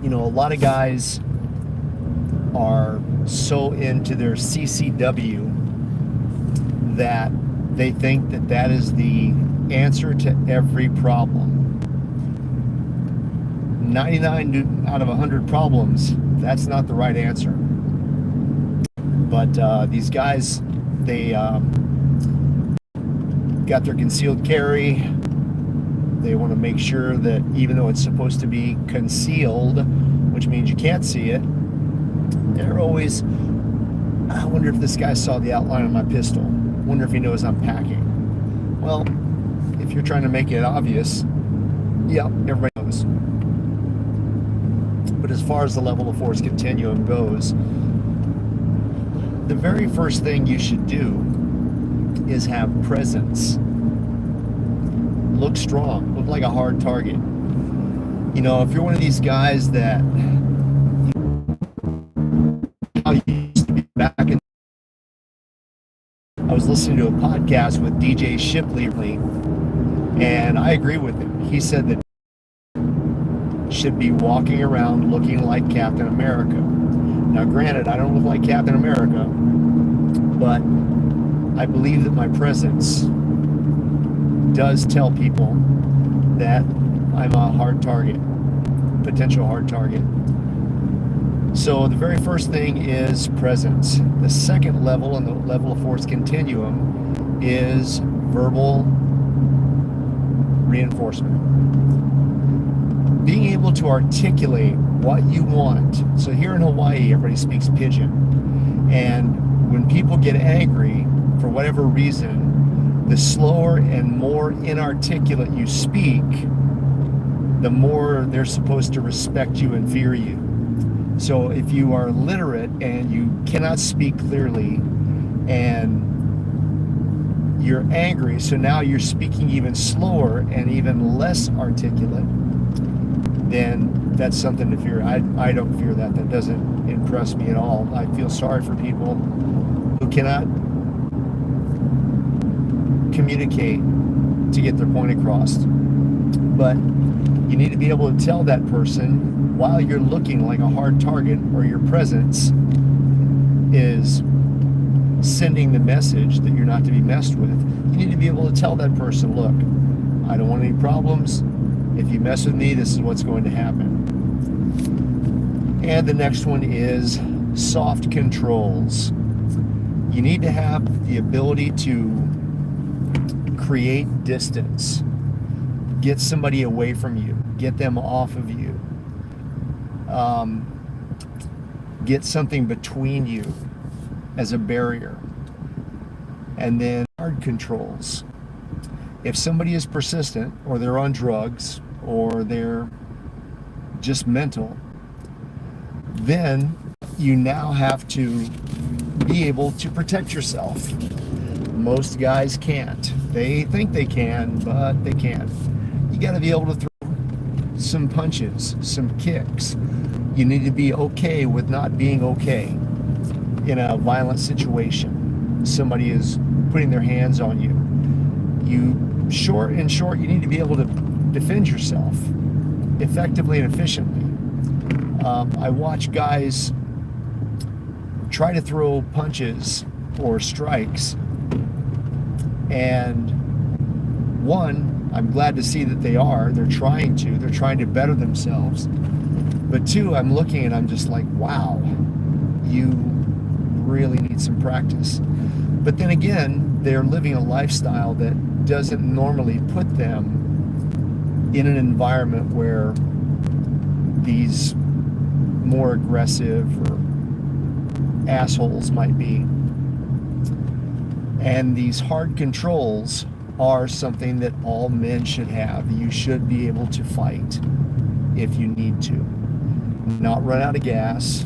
A lot of guys are so into their CCW that they think that that is the answer to every problem. 99 out of 100 problems, that's not the right answer. But these guys, they got their concealed carry. They want to make sure that even though it's supposed to be concealed, which means you can't see it, they're always, I wonder if this guy saw the outline of my pistol. Wonder if he knows I'm packing. Well, if you're trying to make it obvious, yeah, everybody knows. But as far as the level of force continuum goes, the very first thing you should do is have presence. Look strong, look like a hard target. If you're one of these guys that used to be back in, I was listening to a podcast with DJ Shipley, and I agree with him. He said that should be walking around looking like Captain America. Now, granted, I don't look like Captain America, but I believe that my presence does tell people that I'm a hard target, potential hard target. So the very first thing is presence. The second level in the level of force continuum is verbal reinforcement. Being able to articulate what you want. So here in Hawaii, everybody speaks pidgin. And when people get angry, for whatever reason, the slower and more inarticulate you speak, the more they're supposed to respect you and fear you. So if you are literate and you cannot speak clearly and you're angry, so now you're speaking even slower and even less articulate, then that's something to fear. I don't fear that. That doesn't impress me at all. I feel sorry for people who cannot communicate to get their point across. But you need to be able to tell that person while you're looking like a hard target, or your presence is sending the message that you're not to be messed with. You need to be able to tell that person, look, I don't want any problems. If you mess with me, this is what's going to happen. And the next one is soft controls. You need to have the ability to create distance. Get somebody away from you. Get them off of you. Get something between you as a barrier. And then hard controls. If somebody is persistent, or they're on drugs, or they're just mental, then you now have to be able to protect yourself. Most guys can't. They think they can, but they can't. You got to be able to throw some punches, some kicks. You need to be okay with not being okay in a violent situation. Somebody is putting their hands on you. You you need to be able to defend yourself effectively and efficiently. I watch guys try to throw punches or strikes, and one, I'm glad to see that they're trying to better themselves. But two, I'm looking and I'm just like, wow, you really need some practice. But then again, they're living a lifestyle that doesn't normally put them in an environment where these more aggressive or assholes might be. And these hard controls are something that all men should have. You should be able to fight if you need to. Not run out of gas,